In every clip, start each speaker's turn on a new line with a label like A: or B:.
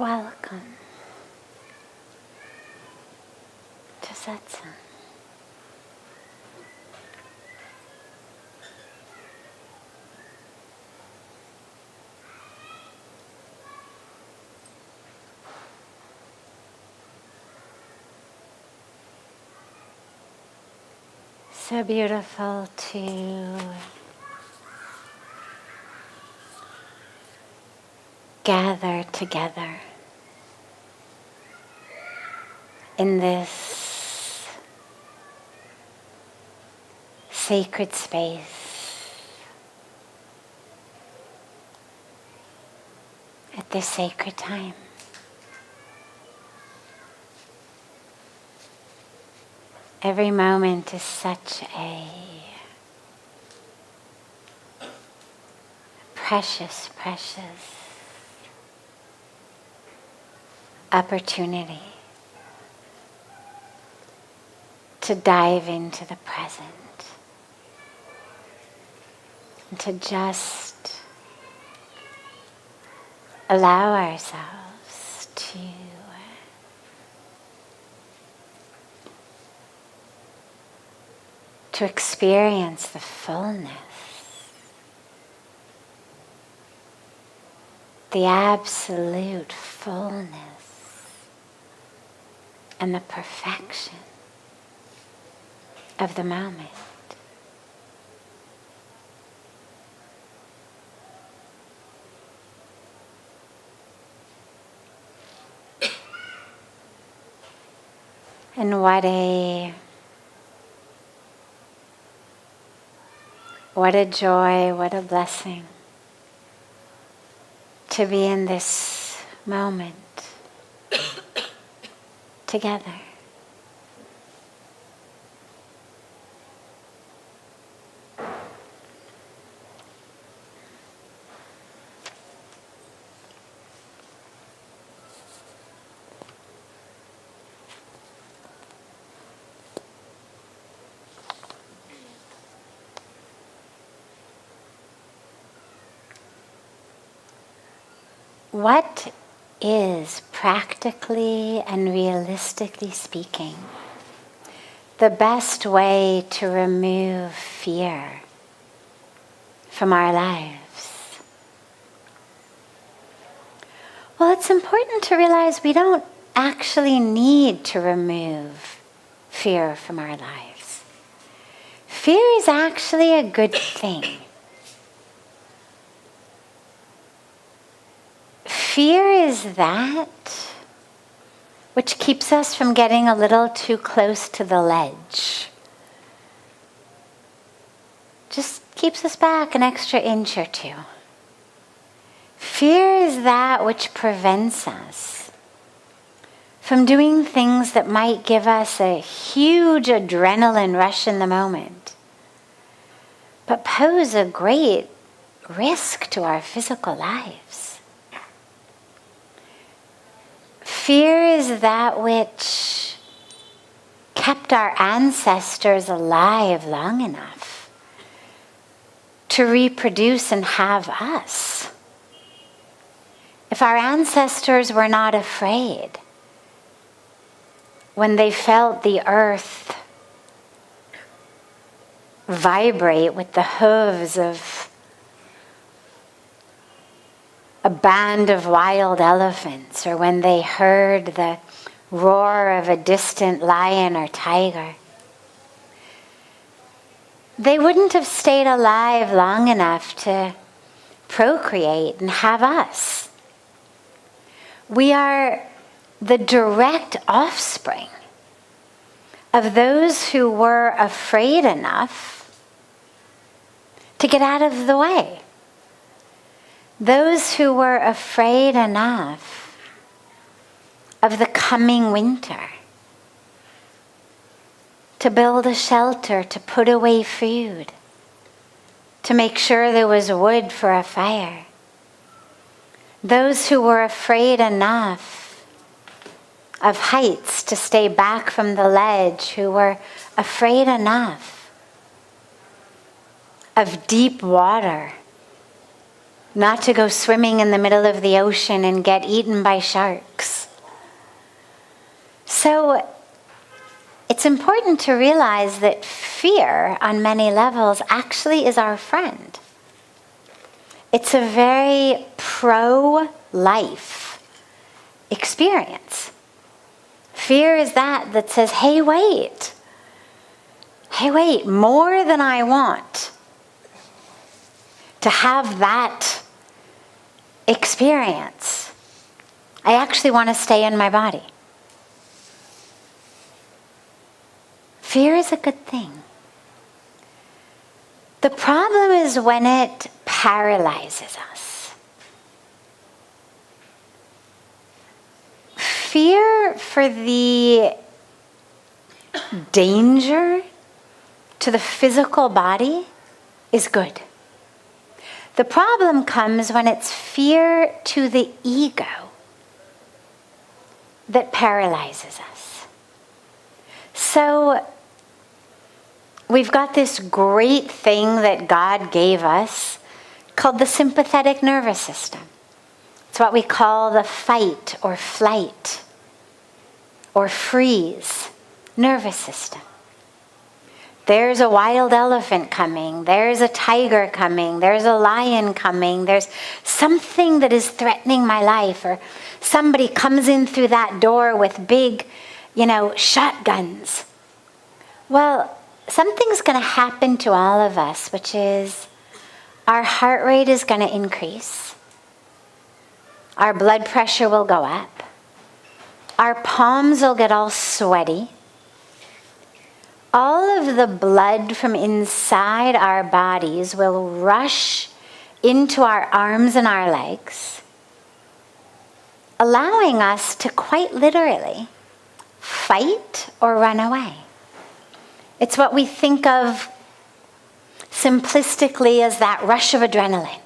A: Welcome to Satsang. So beautiful to gather together in this sacred space at this sacred time. Every moment is such a precious, precious opportunity to dive into the present and to just allow ourselves to experience the fullness, the absolute fullness, and the perfection of the moment. And what a joy, what a blessing to be in this moment together. What is, practically and realistically speaking, the best way to remove fear from our lives? Well, it's important to realize we don't actually need to remove fear from our lives. Fear is actually a good thing. Fear is that which keeps us from getting a little too close to the ledge. Just keeps us back an extra inch or two. Fear is that which prevents us from doing things that might give us a huge adrenaline rush in the moment, but pose a great risk to our physical lives. Fear is that which kept our ancestors alive long enough to reproduce and have us. If our ancestors were not afraid when they felt the earth vibrate with the hooves of a band of wild elephants, or when they heard the roar of a distant lion or tiger, they wouldn't have stayed alive long enough to procreate and have us. We are the direct offspring of those who were afraid enough to get out of the way. Those who were afraid enough of the coming winter to build a shelter, to put away food, to make sure there was wood for a fire. Those who were afraid enough of heights to stay back from the ledge, who were afraid enough of deep water not to go swimming in the middle of the ocean and get eaten by sharks. So it's important to realize that fear on many levels actually is our friend. It's a very pro-life experience. Fear is that says, hey, wait, more than I want to have that experience. I actually want to stay in my body. Fear is a good thing. The problem is when it paralyzes us. Fear for the danger to the physical body is good. The problem comes when it's fear to the ego that paralyzes us. So we've got this great thing that God gave us called the sympathetic nervous system. It's what we call the fight or flight or freeze nervous system. There's a wild elephant coming, there's a tiger coming, there's a lion coming, there's something that is threatening my life, or somebody comes in through that door with big, shotguns. Well, something's going to happen to all of us, which is our heart rate is going to increase. Our blood pressure will go up. Our palms will get all sweaty. All of the blood from inside our bodies will rush into our arms and our legs, allowing us to quite literally fight or run away. It's what we think of simplistically as that rush of adrenaline,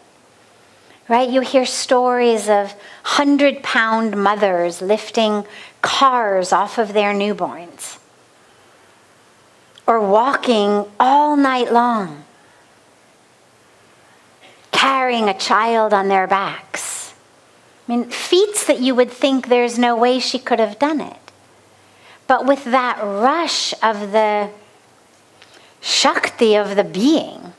A: right? You hear stories of 100-pound mothers lifting cars off of their newborns, or walking all night long, carrying a child on their backs. Feats that you would think there's no way she could have done it. But with that rush of the Shakti of the being,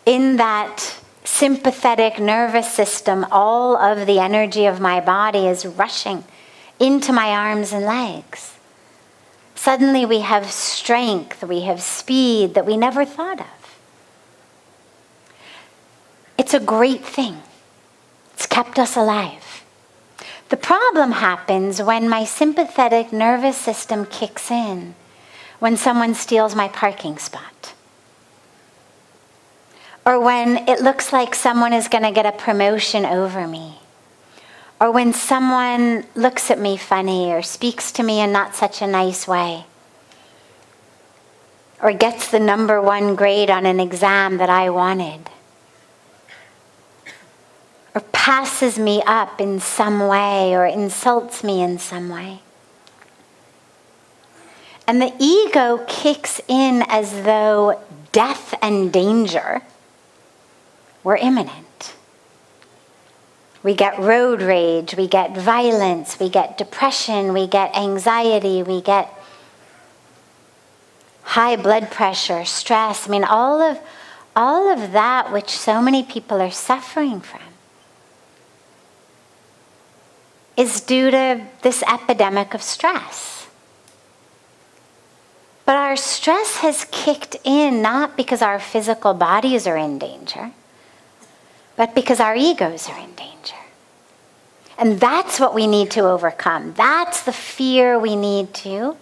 A: in that sympathetic nervous system, all of the energy of my body is rushing into my arms and legs. Suddenly we have strength, we have speed that we never thought of. It's a great thing. It's kept us alive. The problem happens when my sympathetic nervous system kicks in, when someone steals my parking spot. Or when it looks like someone is going to get a promotion over me. Or when someone looks at me funny or speaks to me in not such a nice way. Or gets the number 1 grade on an exam that I wanted. Or passes me up in some way or insults me in some way. And the ego kicks in as though death and danger were imminent. We get road rage, we get violence, we get depression, we get anxiety, we get high blood pressure, stress. All of that which so many people are suffering from is due to this epidemic of stress. But our stress has kicked in not because our physical bodies are in danger, but because our egos are in danger. And that's what we need to overcome. That's the fear we need to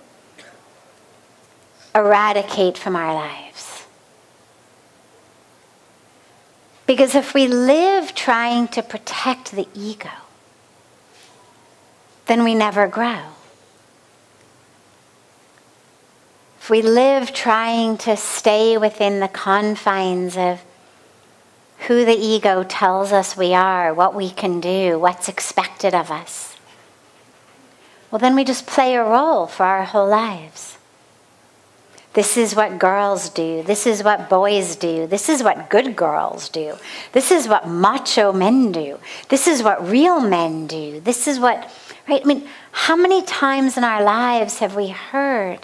A: eradicate from our lives. Because if we live trying to protect the ego, then we never grow. If we live trying to stay within the confines of who the ego tells us we are, what we can do, what's expected of us, well, then we just play a role for our whole lives. This is what girls do. This is what boys do. This is what good girls do. This is what macho men do. This is what real men do. This is what, right? I mean, how many times in our lives have we heard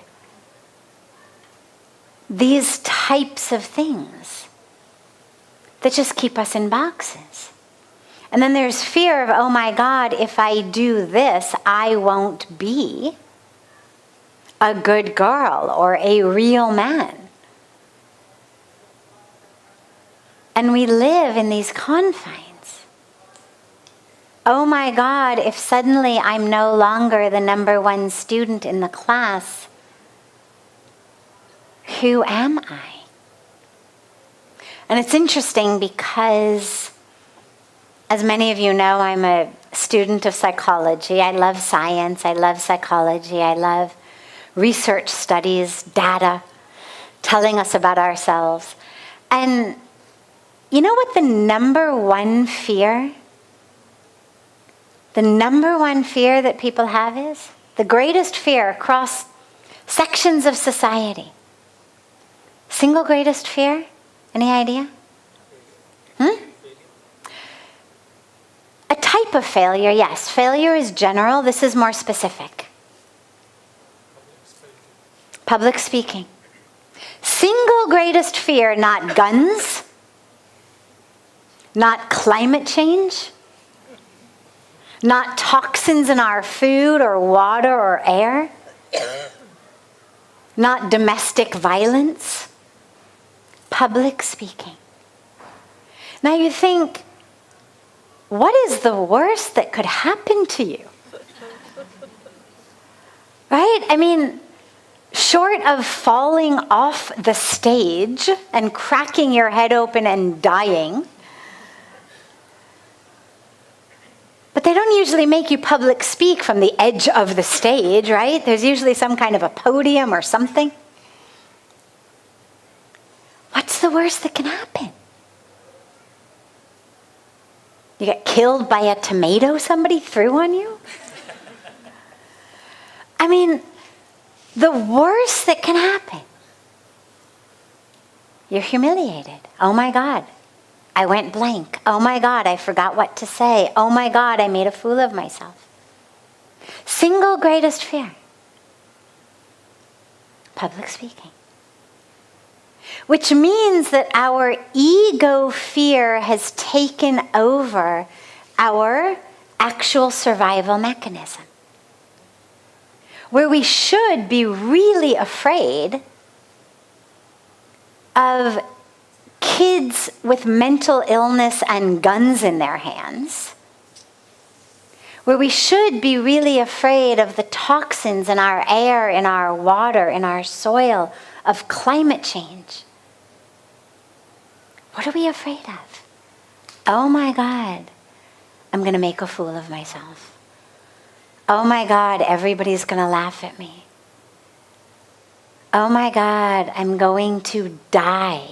A: these types of things that just keep us in boxes? And then there's fear of, oh my God, if I do this, I won't be a good girl or a real man. And we live in these confines. Oh my God, if suddenly I'm no longer the number one student in the class, who am I? And it's interesting because, as many of you know, I'm a student of psychology. I love science. I love psychology. I love research studies, data, telling us about ourselves. And you know what the number one fear that people have is? The greatest fear across sections of society. Single greatest fear? Any idea? A type of failure, yes. Failure is general. This is more specific. Public speaking. Single greatest fear, not guns, not climate change, not toxins in our food or water or air, not domestic violence. Public speaking. Now you think, what is the worst that could happen to you? Right? I mean, short of falling off the stage and cracking your head open and dying, but they don't usually make you public speak from the edge of the stage, right? There's usually some kind of a podium or something. What's the worst that can happen? You get killed by a tomato somebody threw on you? I mean, the worst that can happen. You're humiliated. Oh my God, I went blank. Oh my God, I forgot what to say. Oh my God, I made a fool of myself. Single greatest fear. Public speaking. Which means that our ego fear has taken over our actual survival mechanism. Where we should be really afraid of kids with mental illness and guns in their hands. Where we should be really afraid of the toxins in our air, in our water, in our soil, of climate change. What are we afraid of? Oh my God, I'm going to make a fool of myself. Oh my God, everybody's going to laugh at me. Oh my God, I'm going to die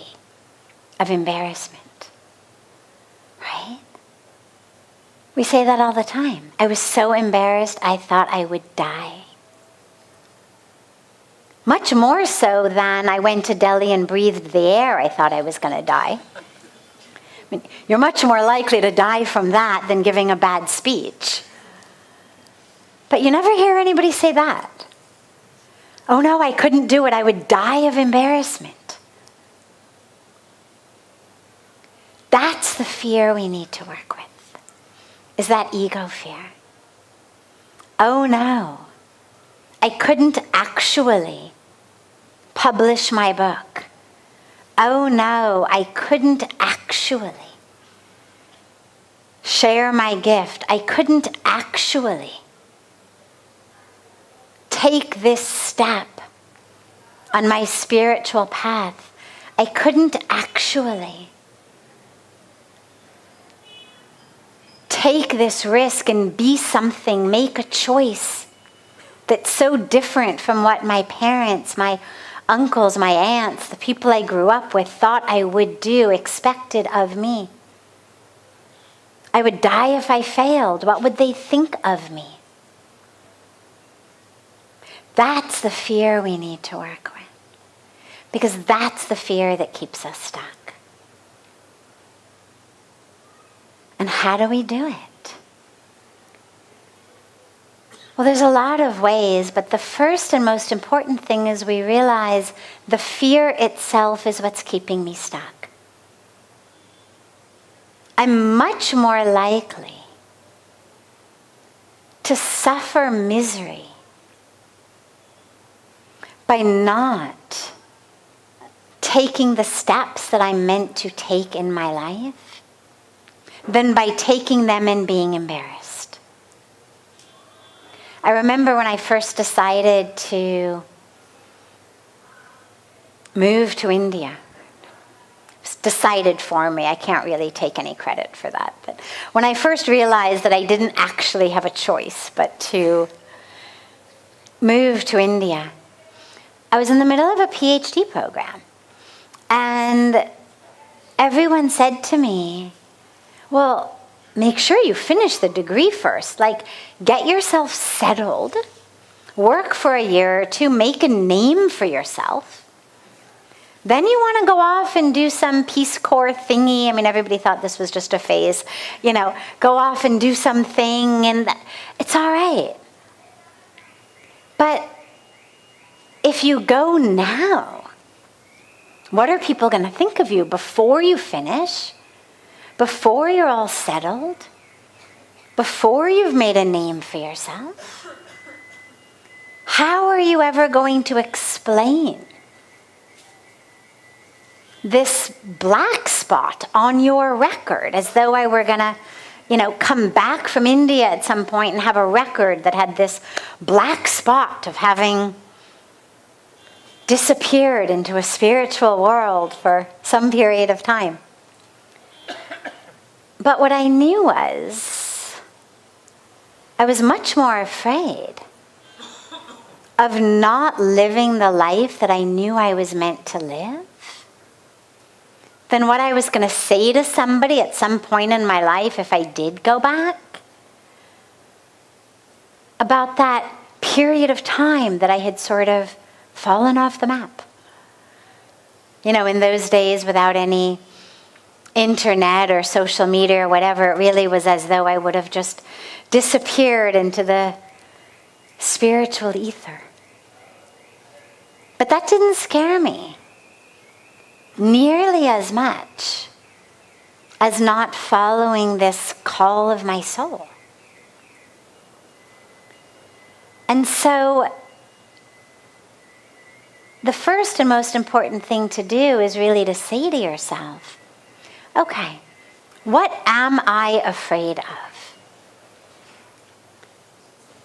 A: of embarrassment. Right? We say that all the time. I was so embarrassed, I thought I would die. Much more so than I went to Delhi and breathed the air, I thought I was going to die. I mean, you're much more likely to die from that than giving a bad speech. But you never hear anybody say that. Oh no, I couldn't do it. I would die of embarrassment. That's the fear we need to work with, is that ego fear. Oh no, I couldn't actually publish my book. Oh no, I couldn't actually share my gift. I couldn't actually take this step on my spiritual path. I couldn't actually take this risk and be something, make a choice that's so different from what my parents, my uncles, my aunts, the people I grew up with thought I would do, expected of me. I would die if I failed. What would they think of me? That's the fear we need to work with. Because that's the fear that keeps us stuck. And how do we do it? Well, there's a lot of ways, but the first and most important thing is we realize the fear itself is what's keeping me stuck. I'm much more likely to suffer misery by not taking the steps that I'm meant to take in my life than by taking them and being embarrassed. I remember when I first decided to move to India. It was decided for me. I can't really take any credit for that. But when I first realized that I didn't actually have a choice but to move to India, I was in the middle of a PhD program. And everyone said to me, well, make sure you finish the degree first. Like, get yourself settled, work for a year or two, make a name for yourself. Then you want to go off and do some Peace Corps thingy. I mean, everybody thought this was just a phase. You know, go off and do something, and it's all right. But if you go now, what are people going to think of you before you finish? Before you're all settled? Before you've made a name for yourself? How are you ever going to explain this black spot on your record, as though I were going to, come back from India at some point and have a record that had this black spot of having disappeared into a spiritual world for some period of time? But what I knew was, I was much more afraid of not living the life that I knew I was meant to live than what I was going to say to somebody at some point in my life if I did go back about that period of time that I had sort of fallen off the map. In those days, without any internet or social media or whatever, it really was as though I would have just disappeared into the spiritual ether. But that didn't scare me nearly as much as not following this call of my soul. And so the first and most important thing to do is really to say to yourself, okay, what am I afraid of?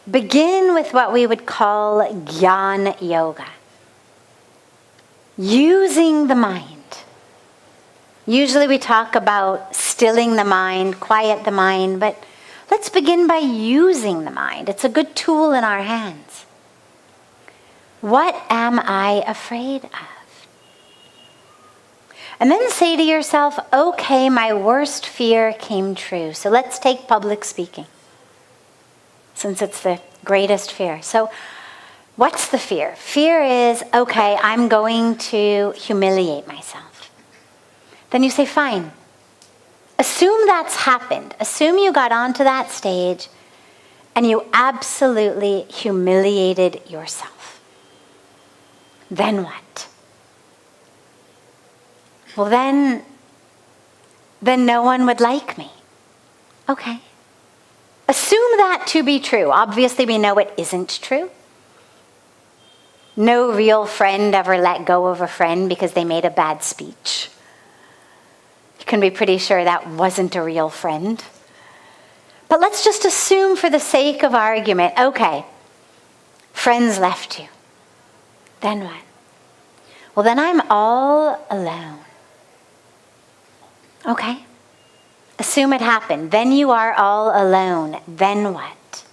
A: Begin with what we would call Jnana Yoga. Using the mind. Usually we talk about stilling the mind, quiet the mind, but let's begin by using the mind. It's a good tool in our hands. What am I afraid of? And then say to yourself, okay, my worst fear came true. So let's take public speaking, since it's the greatest fear. So what's the fear? Fear is, okay, I'm going to humiliate myself. Then you say, fine. Assume that's happened. Assume you got onto that stage and you absolutely humiliated yourself. Then what? Well, then no one would like me. Okay. Assume that to be true. Obviously, we know it isn't true. No real friend ever let go of a friend because they made a bad speech. You can be pretty sure that wasn't a real friend. But let's just assume for the sake of argument, okay, friends left you. Then what? Well, then I'm all alone. Okay. Assume it happened. Then you are all alone. Then what?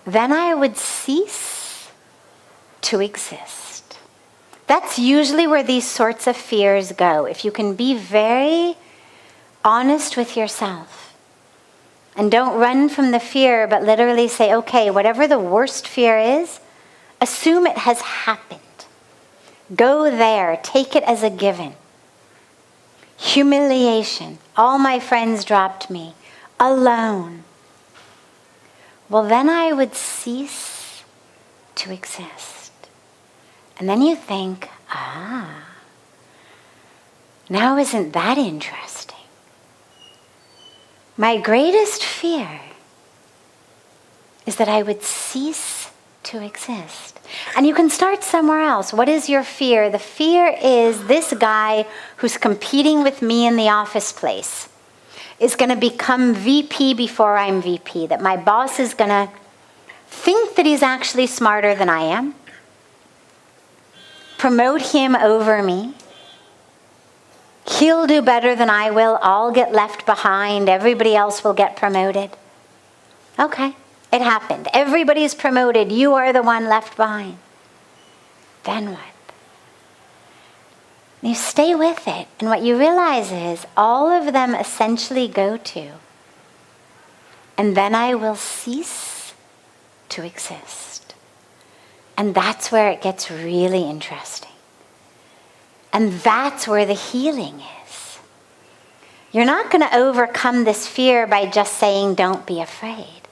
A: Then I would cease to exist. That's usually where these sorts of fears go. If you can be very honest with yourself and don't run from the fear, but literally say, okay, whatever the worst fear is, Assume it has happened. Go there. Take it as a given. Humiliation. All my friends dropped me. Alone. Well, then I would cease to exist. And then you think, now isn't that interesting? My greatest fear is that I would cease to exist. And you can start somewhere else. What is your fear? The fear is this guy who's competing with me in the office place is going to become VP before I'm VP. That my boss is going to think that he's actually smarter than I am. Promote him over me. He'll do better than I will. I'll get left behind. Everybody else will get promoted. Okay, it happened. Everybody's promoted. You are the one left behind. Then what? You stay with it. And what you realize is all of them essentially go to, and then I will cease to exist. And that's where it gets really interesting. And that's where the healing is. You're not going to overcome this fear by just saying, don't be afraid.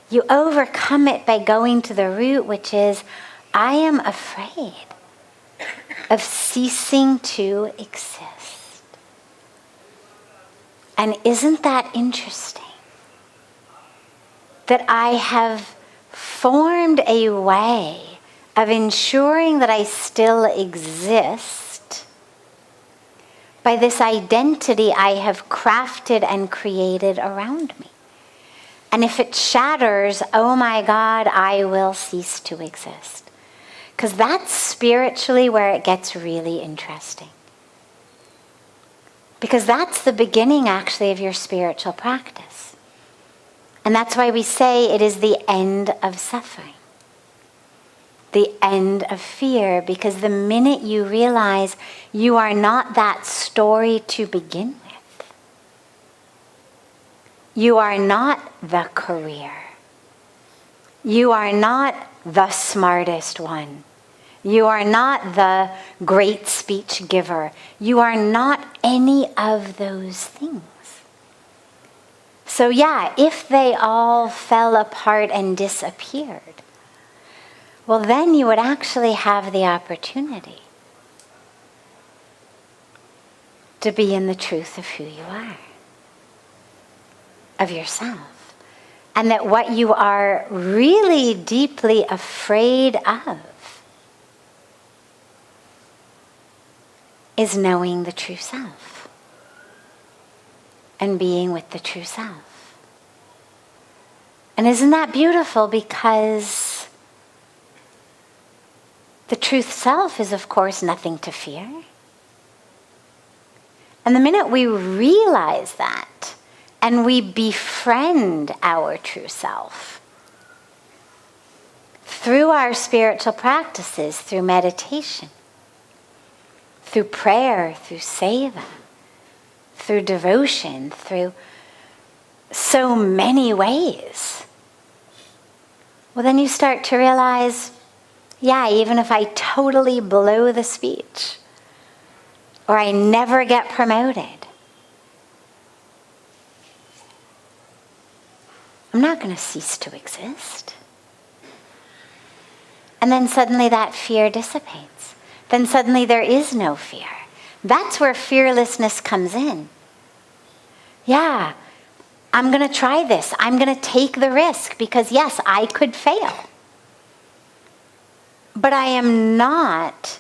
A: You overcome it by going to the root, which is, I am afraid of ceasing to exist. And isn't that interesting? That I have formed a way of ensuring that I still exist by this identity I have crafted and created around me. And if it shatters, oh my God, I will cease to exist. Because that's spiritually where it gets really interesting. Because that's the beginning, actually, of your spiritual practice. And that's why we say it is the end of suffering. The end of fear, because the minute you realize you are not that story to begin with, you are not the career, you are not the smartest one, you are not the great speech giver, you are not any of those things. So yeah, if they all fell apart and disappeared, well, then you would actually have the opportunity to be in the truth of who you are, of yourself. And that what you are really deeply afraid of is knowing the true self and being with the true self. And isn't that beautiful? Because the truth self is, of course, nothing to fear. And the minute we realize that and we befriend our true self through our spiritual practices, through meditation, through prayer, through seva, through devotion, through so many ways, well, then you start to realize, yeah, even if I totally blow the speech, or I never get promoted, I'm not going to cease to exist. And then suddenly that fear dissipates. Then suddenly there is no fear. That's where fearlessness comes in. Yeah, I'm going to try this. I'm going to take the risk because, yes, I could fail. But I am not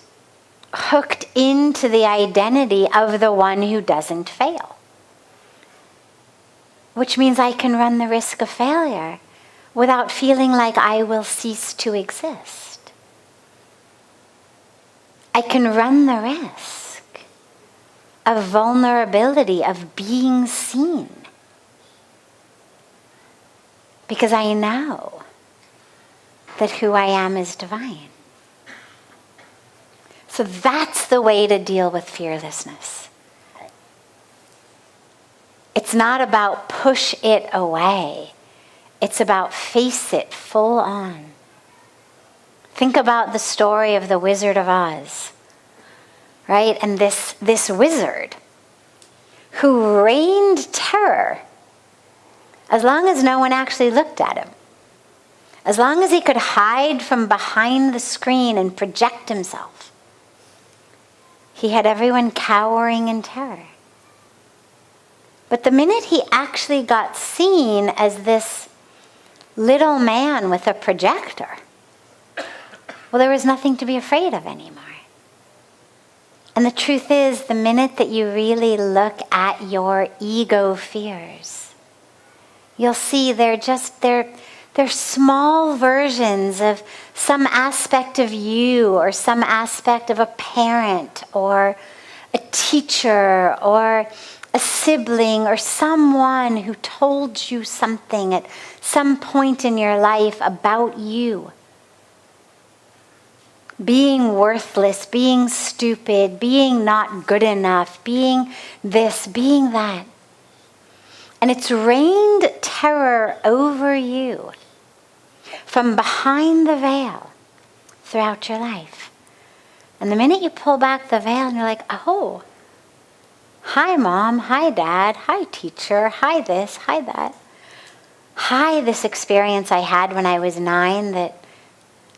A: hooked into the identity of the one who doesn't fail. Which means I can run the risk of failure without feeling like I will cease to exist. I can run the risk of vulnerability, of being seen. Because I know that who I am is divine. So that's the way to deal with fearlessness. It's not about push it away. It's about face it full on. Think about the story of the Wizard of Oz, right? And this wizard who reigned terror as long as no one actually looked at him. As long as he could hide from behind the screen and project himself, he had everyone cowering in terror. But the minute he actually got seen as this little man with a projector, well, there was nothing to be afraid of anymore. And the truth is, the minute that you really look at your ego fears, you'll see they're small versions of some aspect of you, or some aspect of a parent or a teacher or a sibling or someone who told you something at some point in your life about you. Being worthless, being stupid, being not good enough, being this, being that. And it's rained terror over you from behind the veil throughout your life. And the minute you pull back the veil and you're like, oh, hi mom, hi dad, hi teacher, hi this, hi that. Hi, this experience I had when I was 9 that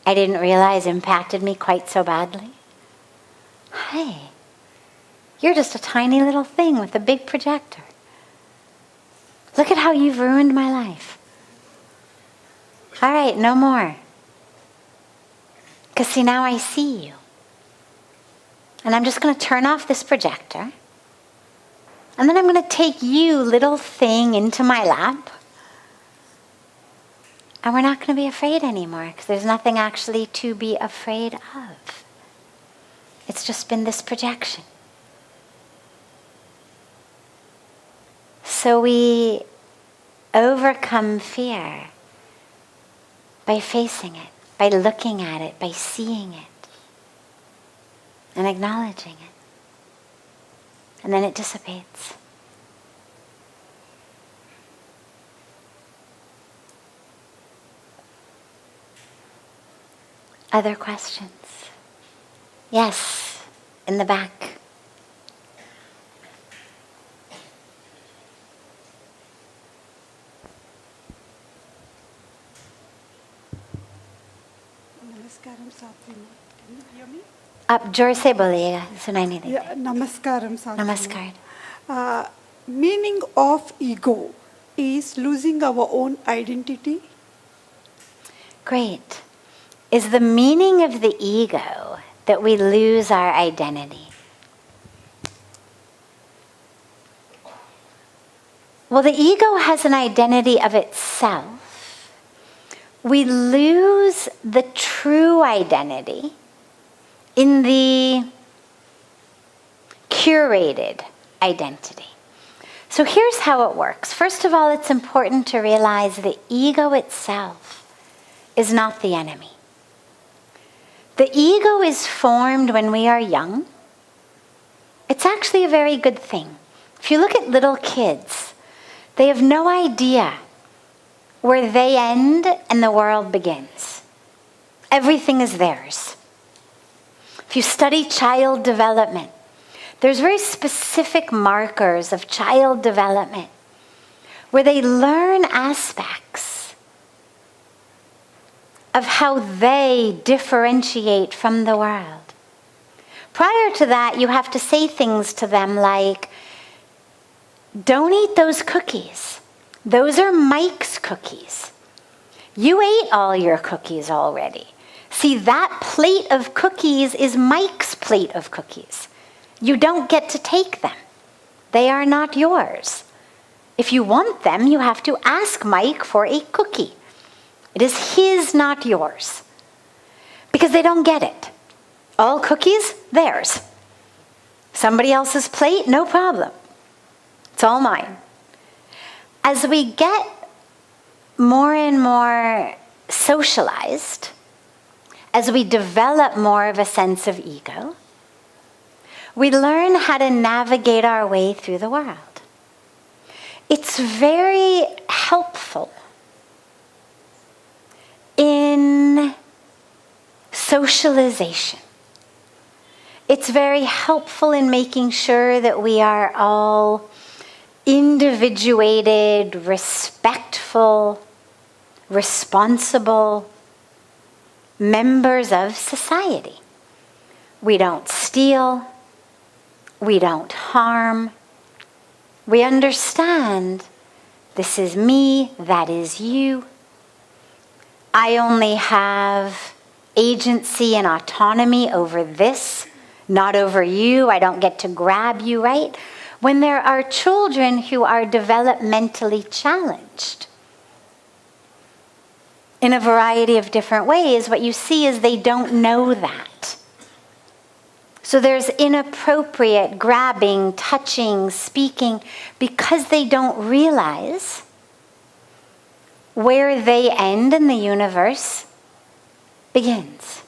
A: I didn't realize impacted me quite so badly. Hey, you're just a tiny little thing with a big projector. Look at how you've ruined my life. All right, no more. Because see, now I see you. And I'm just going to turn off this projector. And then I'm going to take you, little thing, into my lap. And we're not going to be afraid anymore, because there's nothing actually to be afraid of. It's just been this projection. So we overcome fear by facing it, by looking at it, by seeing it, and acknowledging it. And then it dissipates. Other questions? Yes, in the back.
B: Namaskaram Sathviji. Can you hear me?
A: आप जोर से बोलिएगा, सुनाई नहीं देता.
B: Yeah, Namaskaram Sathviji.
A: Namaskar.
B: Meaning of ego is losing our own identity.
A: Great. Is the meaning of the ego that we lose our identity? Well, the ego has an identity of itself. We lose the true identity in the curated identity. So here's how it works. First of all, it's important to realize the ego itself is not the enemy. The ego is formed when we are young. It's actually a very good thing. If you look at little kids, they have no idea where they end and the world begins. Everything is theirs. If you study child development, there's very specific markers of child development where they learn aspects of how they differentiate from the world. Prior to that, you have to say things to them like, don't eat those cookies. Those are Mike's cookies. You ate all your cookies already. See, that plate of cookies is Mike's plate of cookies. You don't get to take them. They are not yours. If you want them, you have to ask Mike for a cookie. It is his, not yours. Because they don't get it. All cookies, theirs. Somebody else's plate, no problem. It's all mine. As we get more and more socialized, as we develop more of a sense of ego, we learn how to navigate our way through the world. It's very helpful in socialization. It's very helpful in making sure that we are all individuated, respectful, responsible members of society. We don't steal. We don't harm. We understand this is me, that is you. I only have agency and autonomy over this, not over you. I don't get to grab you, right? When there are children who are developmentally challenged in a variety of different ways, what you see is they don't know that. So there's inappropriate grabbing, touching, speaking, because they don't realize where they end and the universe begins.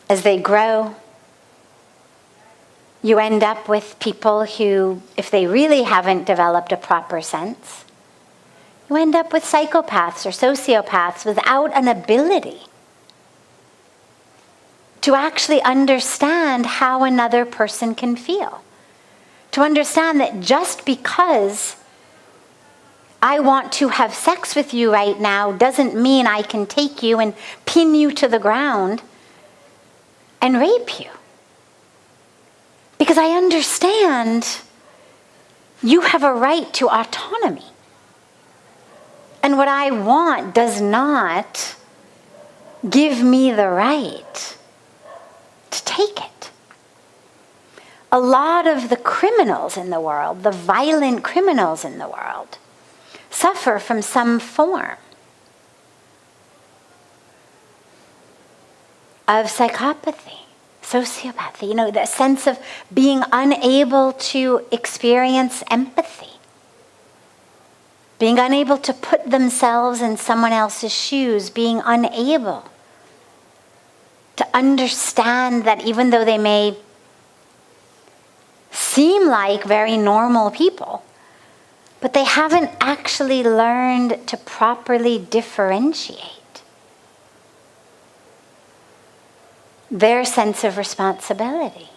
A: As they grow, you end up with people who, if they really haven't developed a proper sense, you end up with psychopaths or sociopaths without an ability to actually understand how another person can feel. To understand that just because I want to have sex with you right now doesn't mean I can take you and pin you to the ground and rape you. Because I understand you have a right to autonomy. And what I want does not give me the right to take it. A lot of the criminals in the world, the violent criminals in the world, suffer from some form of psychopathy, sociopathy, the sense of being unable to experience empathy, being unable to put themselves in someone else's shoes, being unable to understand that even though they may seem like very normal people, but they haven't actually learned to properly differentiate their sense of responsibility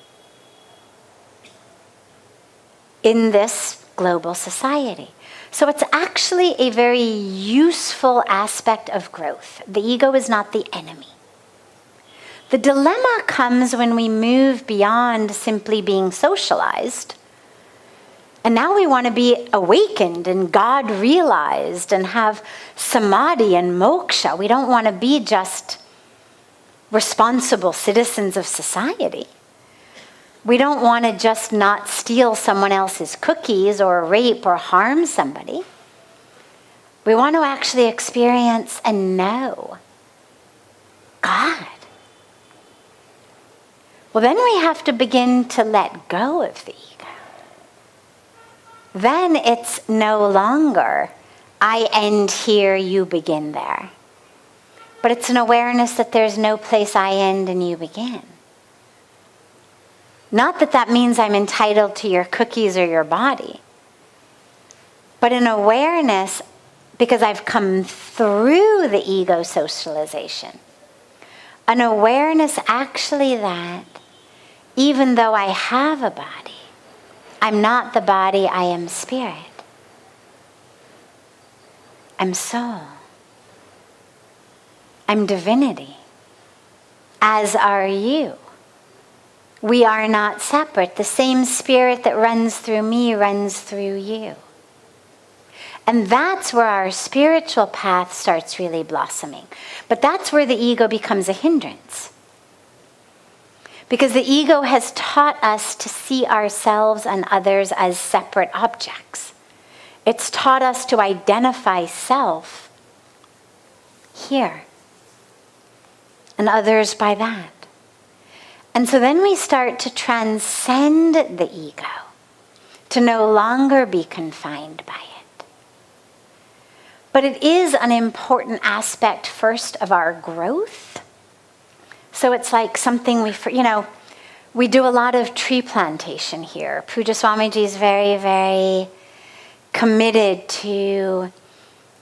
A: in this global society. So it's actually a very useful aspect of growth. The ego is not the enemy. The dilemma comes when we move beyond simply being socialized. And now we want to be awakened and God realized and have samadhi and moksha. We don't want to be just responsible citizens of society. We don't want to just not steal someone else's cookies or rape or harm somebody. We want to actually experience and know God. Well, then we have to begin to let go of the ego. Then it's no longer, I end here, you begin there. But it's an awareness that there's no place I end and you begin. Not that that means I'm entitled to your cookies or your body, but an awareness, because I've come through the ego socialization, an awareness actually that even though I have a body, I'm not the body, I am spirit. I'm soul. I'm divinity, as are you. We are not separate. The same spirit that runs through me runs through you. And that's where our spiritual path starts really blossoming. But that's where the ego becomes a hindrance. Because the ego has taught us to see ourselves and others as separate objects. It's taught us to identify self here and others by that. And so then we start to transcend the ego, to no longer be confined by it. But it is an important aspect first of our growth. So it's like something we do a lot of tree plantation here. Pujya Swamiji is very, very committed to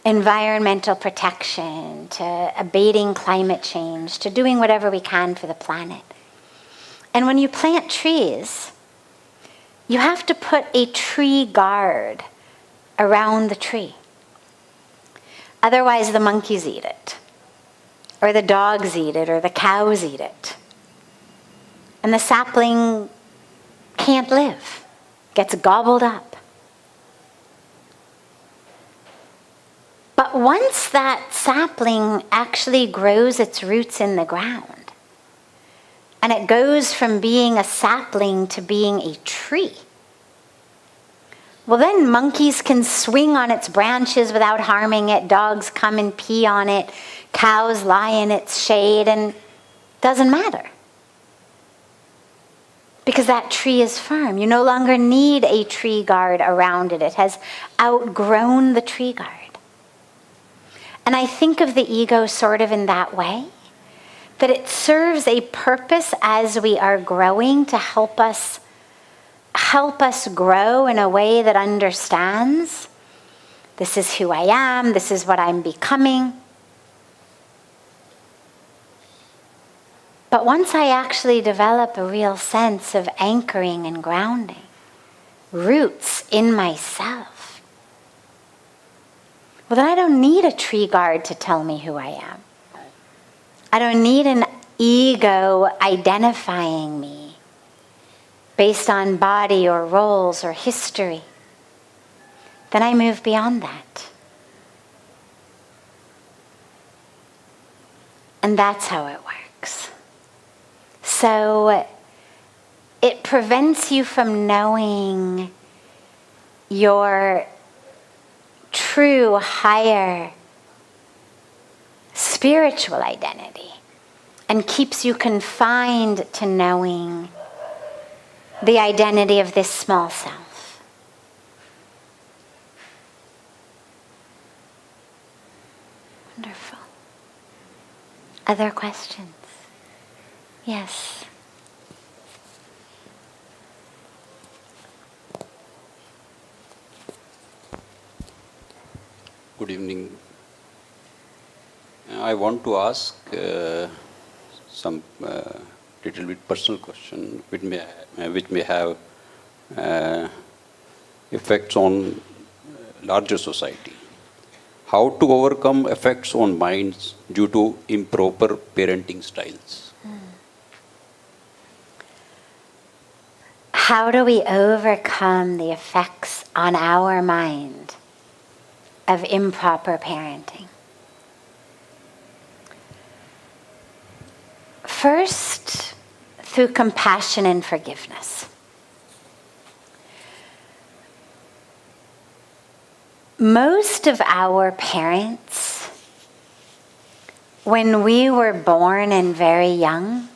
A: environmental protection, to abating climate change, to doing whatever we can for the planet. And when you plant trees, you have to put a tree guard around the tree. Otherwise, the monkeys eat it, or the dogs eat it, or the cows eat it. And the sapling can't live, gets gobbled up. But once that sapling actually grows its roots in the ground, and it goes from being a sapling to being a tree, well, then monkeys can swing on its branches without harming it, dogs come and pee on it, cows lie in its shade, and it doesn't matter. Because that tree is firm. You no longer need a tree guard around it. It has outgrown the tree guard. And I think of the ego sort of in that way, that it serves a purpose as we are growing to help us grow in a way that understands, this is who I am, this is what I'm becoming. But once I actually develop a real sense of anchoring and grounding, roots in myself, well, then I don't need a tree guard to tell me who I am. I don't need an ego identifying me based on body or roles or history. Then I move beyond that. And that's how it works. So it prevents you from knowing your true, higher spiritual identity and keeps you confined to knowing the identity of this small self. Wonderful. Other questions? Yes.
C: Good evening. I want to ask some little bit personal question which may have effects on larger society. How to overcome effects on minds due to improper parenting styles?
A: How do we overcome the effects on our mind of improper parenting? First, through compassion and forgiveness. Most of our parents, when we were born and very young,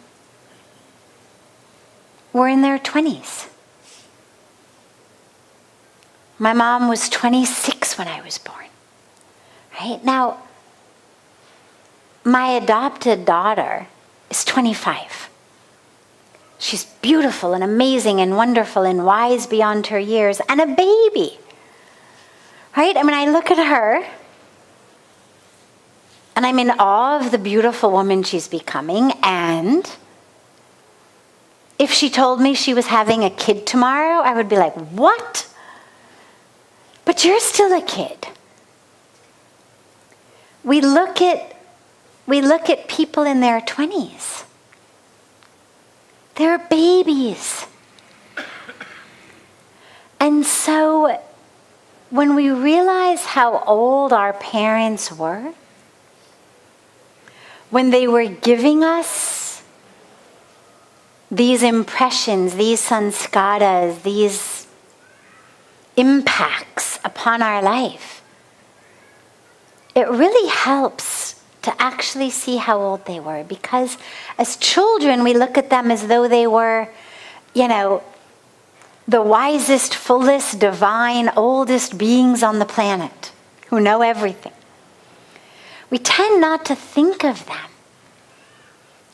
A: were in their 20s. My mom was 26 when I was born. Right? Now, my adopted daughter is 25. She's beautiful and amazing and wonderful and wise beyond her years and a baby. Right? I mean, I look at her and I'm in awe of the beautiful woman she's becoming, and if she told me she was having a kid tomorrow, I would be like, what? But you're still a kid. We look at people in their 20s. They're babies. And so when we realize how old our parents were, when they were giving us these impressions, these sanskaras, these impacts upon our life, it really helps to actually see how old they were. Because as children, we look at them as though they were, the wisest, fullest, divine, oldest beings on the planet who know everything. We tend not to think of them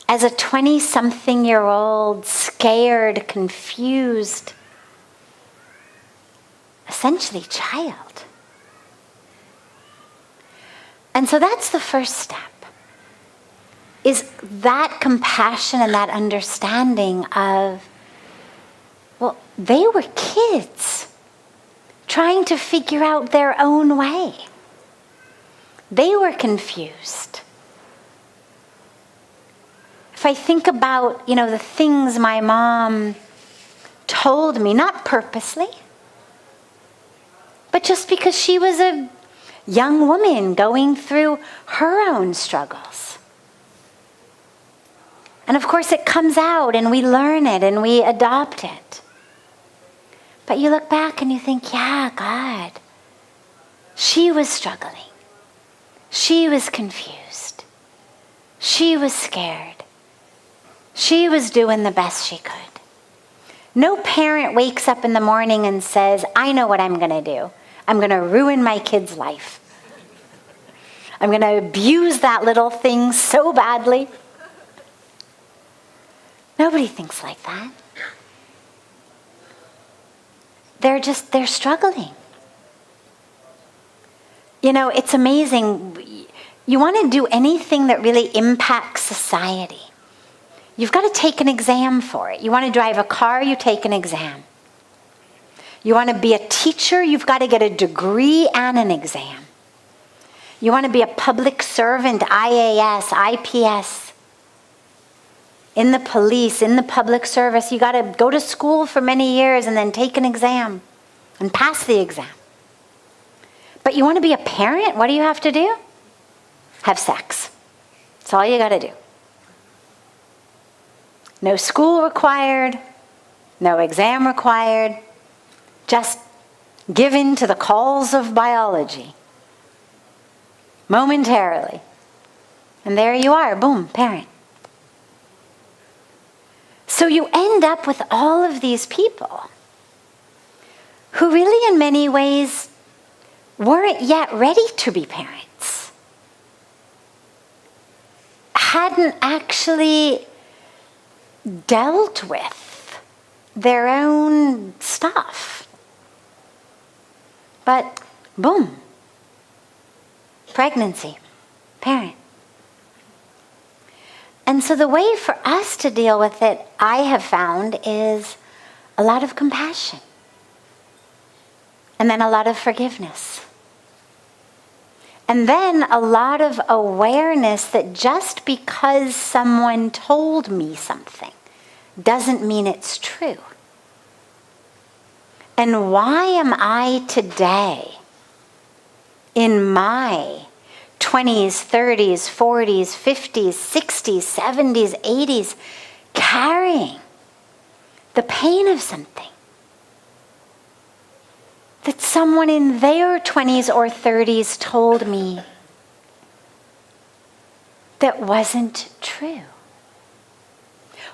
A: as a 20-something-year-old, scared, confused, essentially child. And so that's the first step, is that compassion and that understanding of, well, they were kids trying to figure out their own way. They were confused. If I think about, the things my mom told me, not purposely, but just because she was a young woman going through her own struggles. And of course it comes out and we learn it and we adopt it. But you look back and you think, yeah, God, she was struggling. She was confused. She was scared. She was doing the best she could. No parent wakes up in the morning and says, I know what I'm going to do. I'm going to ruin my kid's life. I'm going to abuse that little thing so badly. Nobody thinks like that. They're struggling. It's amazing. You want to do anything that really impacts society, you've got to take an exam for it. You want to drive a car, you take an exam. You want to be a teacher, you've got to get a degree and an exam. You want to be a public servant, IAS, IPS, in the police, in the public service, you got to go to school for many years and then take an exam and pass the exam. But you want to be a parent, what do you have to do? Have sex. That's all you got to do. No school required, no exam required, just give in to the calls of biology momentarily. And there you are, boom, parent. So you end up with all of these people who really in many ways weren't yet ready to be parents. Hadn't actually dealt with their own stuff. But boom, pregnancy, parent. And so the way for us to deal with it, I have found, is a lot of compassion. And then a lot of forgiveness. And then a lot of awareness that just because someone told me something doesn't mean it's true. And why am I today, in my 20s, 30s, 40s, 50s, 60s, 70s, 80s, carrying the pain of something that someone in their 20s or 30s told me that wasn't true?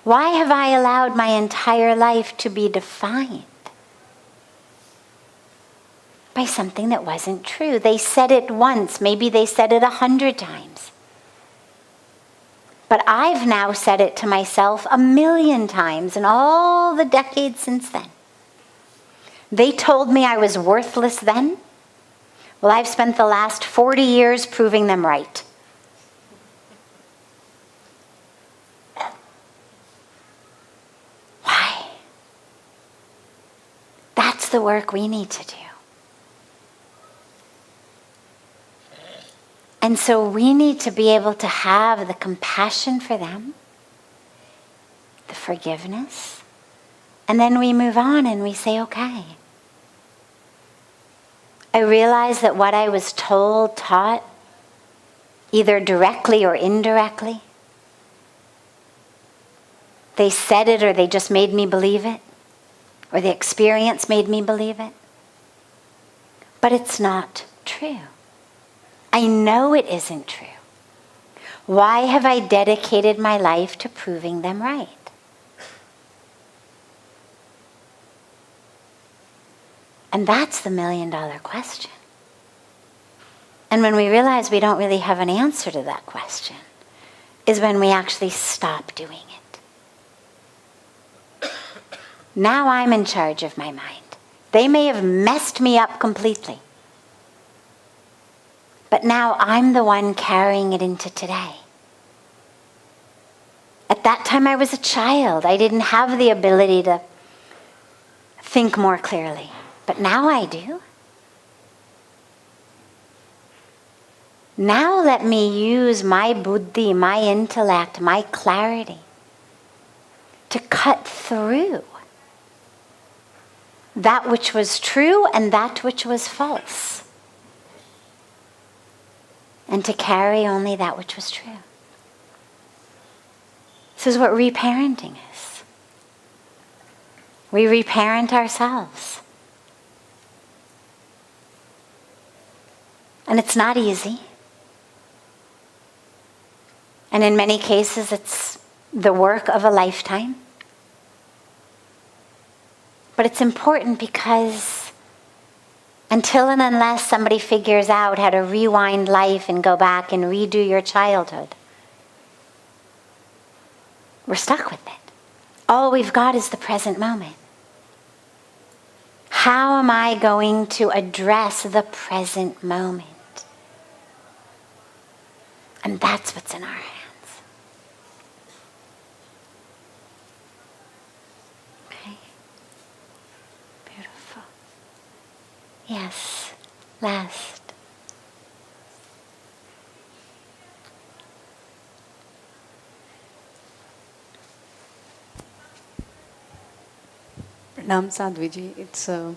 A: Why have I allowed my entire life to be defined by something that wasn't true? They said it once, maybe they said it 100 times. But I've now said it to myself 1,000,000 times in all the decades since then. They told me I was worthless then. Well, I've spent the last 40 years proving them right. Why? That's the work we need to do. And so we need to be able to have the compassion for them, the forgiveness, and then we move on and we say, okay. I realize that what I was told, taught, either directly or indirectly, they said it or they just made me believe it, or the experience made me believe it. But it's not true. I know it isn't true. Why have I dedicated my life to proving them right? And that's the $1,000,000 question. And when we realize we don't really have an answer to that question, is when we actually stop doing it. Now I'm in charge of my mind. They may have messed me up completely. But now I'm the one carrying it into today. At that time I was a child. I didn't have the ability to think more clearly. But now I do. Now let me use my buddhi, my intellect, my clarity to cut through that which was true and that which was false, and to carry only that which was true. This is what reparenting is. We reparent ourselves. And it's not easy. And in many cases, it's the work of a lifetime. But it's important because until and unless somebody figures out how to rewind life and go back and redo your childhood, we're stuck with it. All we've got is the present moment. How am I going to address the present moment? And that's what's in our hands. Okay. Beautiful. Yes. Last.
D: Pranam Sadhviji, it's a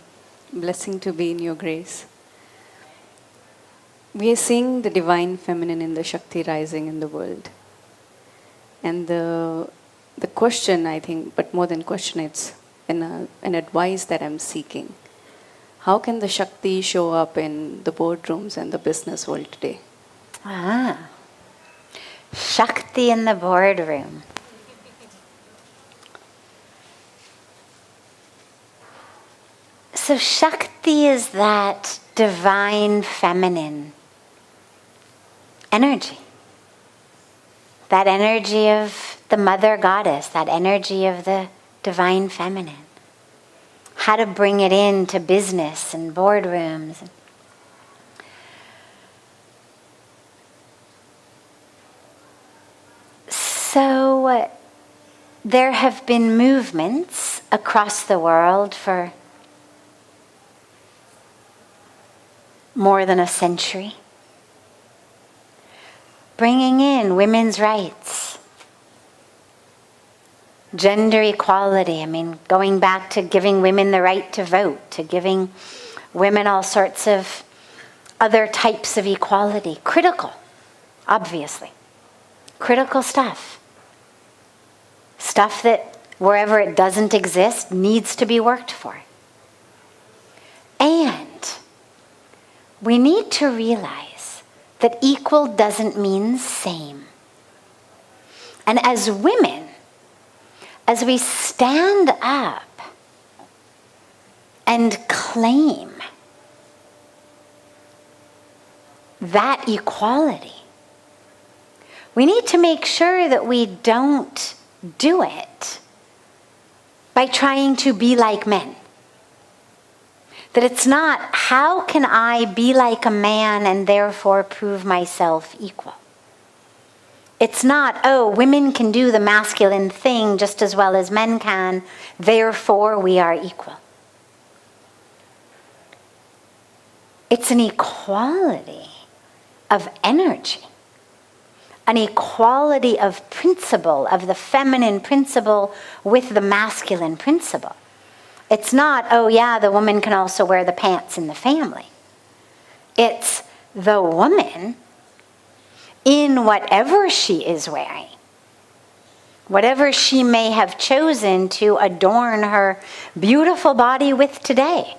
D: blessing to be in your grace. We are seeing the divine feminine in the Shakti rising in the world. And the question, I think, but more than question, it's an advice that I'm seeking. How can the Shakti show up in the boardrooms and the business world today?
A: Shakti in the boardroom. So Shakti is that divine feminine energy. That energy of the mother goddess, that energy of the divine feminine. How to bring it into business and boardrooms. So there have been movements across the world for more than a century, bringing in women's rights, gender equality. I mean, going back to giving women the right to vote, to giving women all sorts of other types of equality. Critical, obviously. Critical stuff. Stuff that wherever it doesn't exist needs to be worked for. And we need to realize that equal doesn't mean same. And as women, as we stand up and claim that equality, we need to make sure that we don't do it by trying to be like men. That it's not, how can I be like a man and therefore prove myself equal? It's not, oh, women can do the masculine thing just as well as men can, therefore we are equal. It's an equality of energy, an equality of principle, of the feminine principle with the masculine principle. It's not, oh yeah, the woman can also wear the pants in the family. It's the woman in whatever she is wearing, whatever she may have chosen to adorn her beautiful body with today,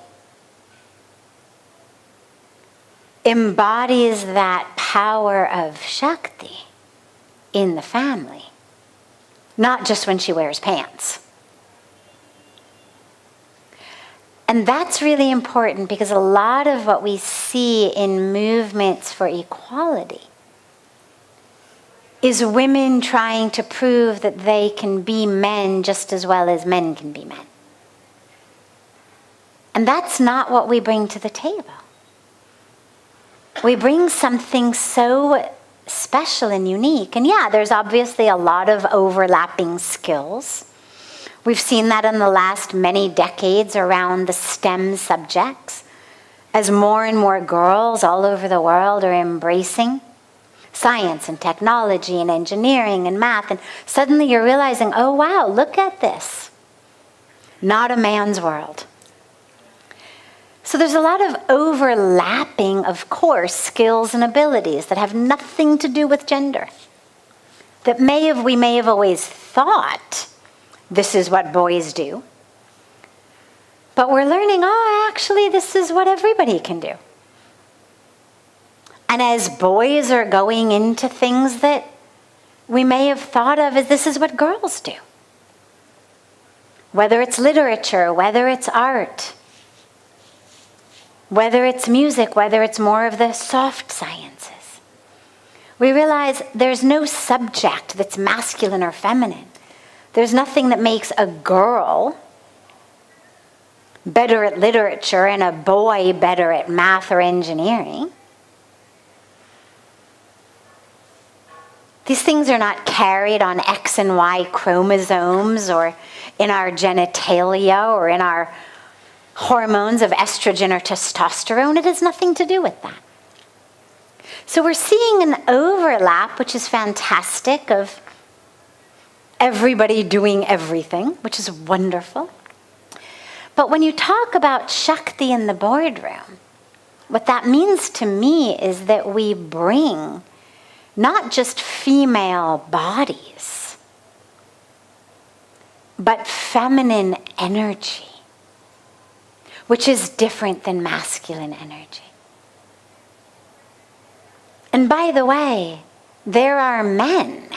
A: embodies that power of Shakti in the family, not just when she wears pants. And that's really important because a lot of what we see in movements for equality is women trying to prove that they can be men just as well as men can be men. And that's not what we bring to the table. we bring something so special and unique. And yeah, there's obviously a lot of overlapping skills. We've seen that in the last many decades around the STEM subjects, as more and more girls all over the world are embracing science and technology and engineering and math. And suddenly you're realizing, oh wow, look at this. Not a man's world. So there's a lot of overlapping, of course, skills and abilities that have nothing to do with gender. That we may have always thought this is what boys do. But we're learning, actually, this is what everybody can do. And as boys are going into things that we may have thought of as this is what girls do. Whether it's literature, whether it's art, whether it's music, whether it's more of the soft sciences. We realize there's no subject that's masculine or feminine. There's nothing that makes a girl better at literature and a boy better at math or engineering. These things are not carried on X and Y chromosomes or in our genitalia or in our hormones of estrogen or testosterone. It has nothing to do with that. So we're seeing an overlap, which is fantastic, of everybody doing everything, which is wonderful. But when you talk about Shakti in the boardroom, what that means to me is that we bring not just female bodies, but feminine energy, which is different than masculine energy. And by the way, there are men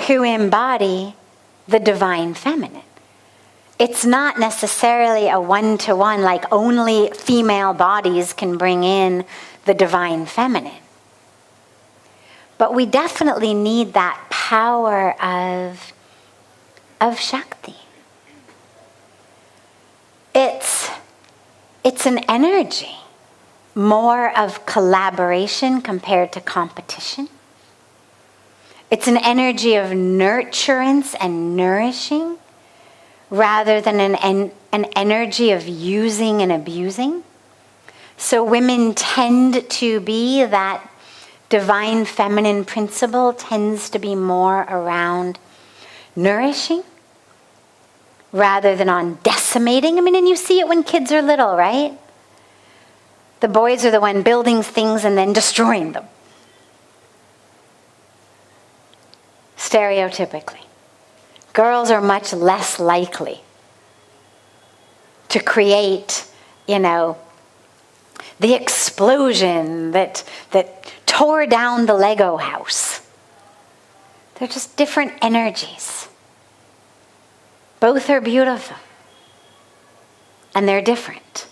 A: who embody the divine feminine. It's not necessarily a one-to-one, like only female bodies can bring in the divine feminine. But we definitely need that power of Shakti. It's an energy, more of collaboration compared to competition. It's an energy of nurturance and nourishing rather than an energy of using and abusing. So women tend to be that divine feminine principle tends to be more around nourishing rather than on decimating. I mean, and you see it when kids are little, right? The boys are the one building things and then destroying them. Stereotypically. Girls are much less likely to create, the explosion that tore down the Lego house. They're just different energies. Both are beautiful. And they're different.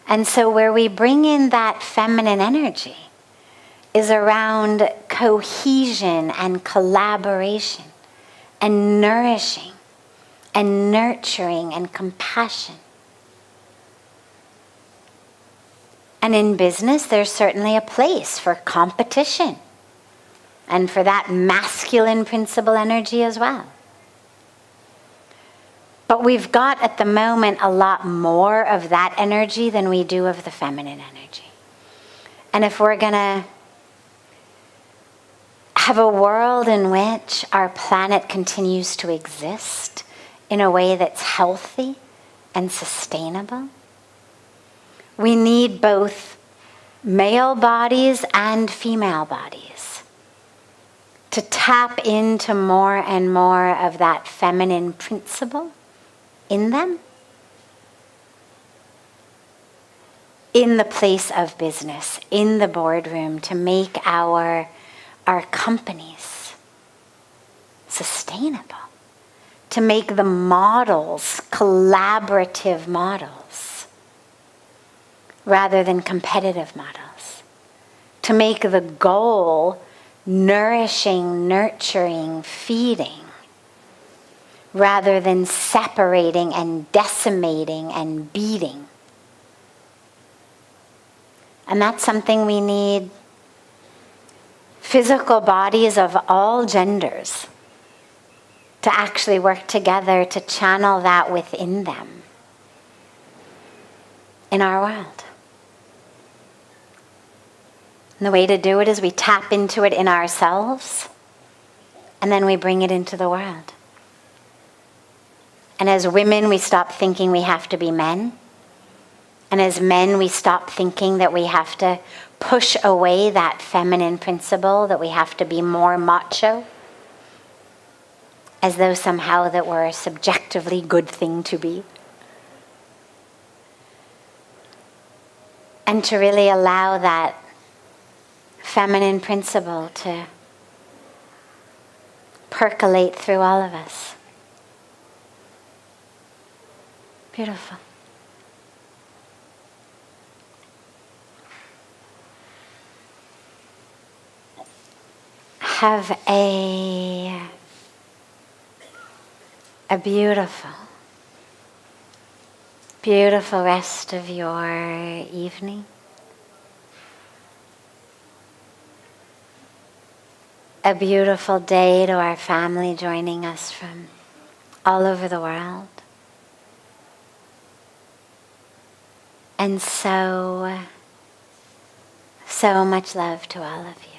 A: And so where we bring in that feminine energy is around cohesion and collaboration and nourishing and nurturing and compassion. And in business, there's certainly a place for competition and for that masculine principle energy as well. But we've got at the moment a lot more of that energy than we do of the feminine energy. And if we're going to have a world in which our planet continues to exist in a way that's healthy and sustainable, we need both male bodies and female bodies to tap into more and more of that feminine principle in them, in the place of business, in the boardroom, to make our companies sustainable, to make the models collaborative models rather than competitive models, to make the goal nourishing, nurturing, feeding, rather than separating and decimating and beating. And that's something we need physical bodies of all genders to actually work together to channel that within them in our world. And the way to do it is we tap into it in ourselves, and then we bring it into the world. And as women, we stop thinking we have to be men. And as men, we stop thinking that we have to push away that feminine principle, that we have to be more macho, as though somehow that we're a subjectively good thing to be. And to really allow that feminine principle to percolate through all of us. Beautiful. Have a beautiful, beautiful rest of your evening. A beautiful day to our family joining us from all over the world. And so much love to all of you.